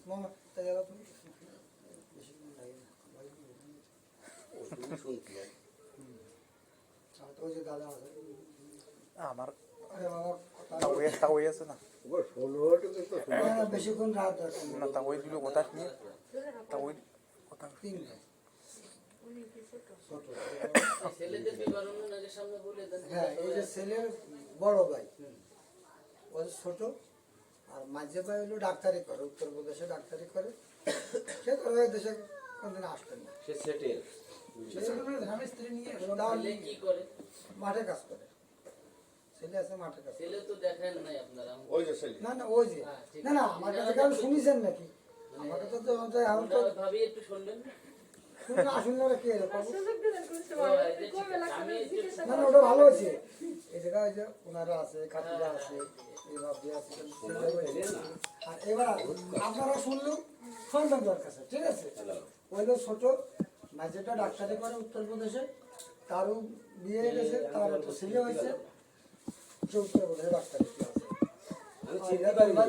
মামা তাই গেল তুমি আমার আরে বাবা তাও আছে না বেশিক্ষণ রাত দরকার না তা ওই দুটো কথা নিয়ে তা ওই কথা তিন হ্যাঁ এই যে ছেলের বড় ভাই ও ছোট আর মাঝে ভাই হলো ডাক্তারি করে উত্তরপ্রদেশে ডাক্তারি করে সে তো ওই দেশে কোনদিন আসতেন না সে সেটেল স্বামী স্ত্রী নিয়ে কি করে? মাঠে কাজ করে ছেলে আছে মাঠে কাজ করে। ছেলে তো দেখেন নাই আপনারা। ওই যে ছেলে না না ওই যে না না আমার কাছে কেন শুনেছেন নাকি আমার কাছে তো এখন তো ভাবি একটু শুনবেন না? শুনে আসুন না কি এরকম আমি না না ওটা ভালো হয়েছে এই জায়গা ওই যে ওনারা আছে কাকিরা আছে এই ভাবি আছে আর এবার আপনারা শুনলেন শুনবেন দরকার আছে, ঠিক আছে ওই লোক ছোট মাঝেটা ডাক্তারি করে উত্তরপ্রদেশে তারও বিয়ে হয়ে গেছে তার একটা ছেলে হয়েছে সে উত্তরপ্রদেশে ডাক্তারি আছে আমি চিনতে পারি না।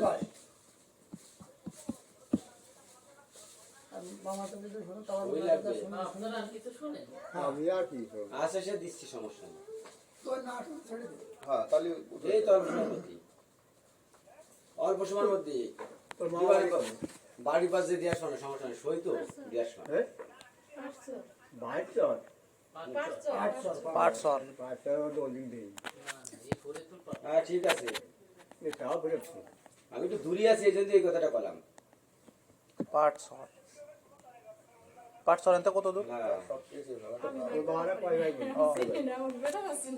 মামা তো কিছু শোনো তোমার ওই লাগবে। আপনারা আর কিছু শোনেন? আমি আর কি করব? আচ্ছা সে দিচ্ছি সমস্যা নেই। তো না ছেড়ে দিই হ্যাঁ তাহলে এই তো অল্প সময়ের মধ্যেই। অল্প সময়ের মধ্যেই। তোর মা বাড়ির পাশে দিয়ে আসো না সমস্যা নেই সই তো দিয়ে আসো না। বাইক চল পাটসর বাইক চল দলিং দেই এই করে তো হ্যাঁ ঠিক আছে এটাও বেরোচ্ছে আমি একটু দূরে আছি এই জন্য এই কথাটা বললাম। পাটসর পাটসর এতে কত দূর হ্যাঁ তোর বাবারা পাই যাবে ও আমার বেটা আছে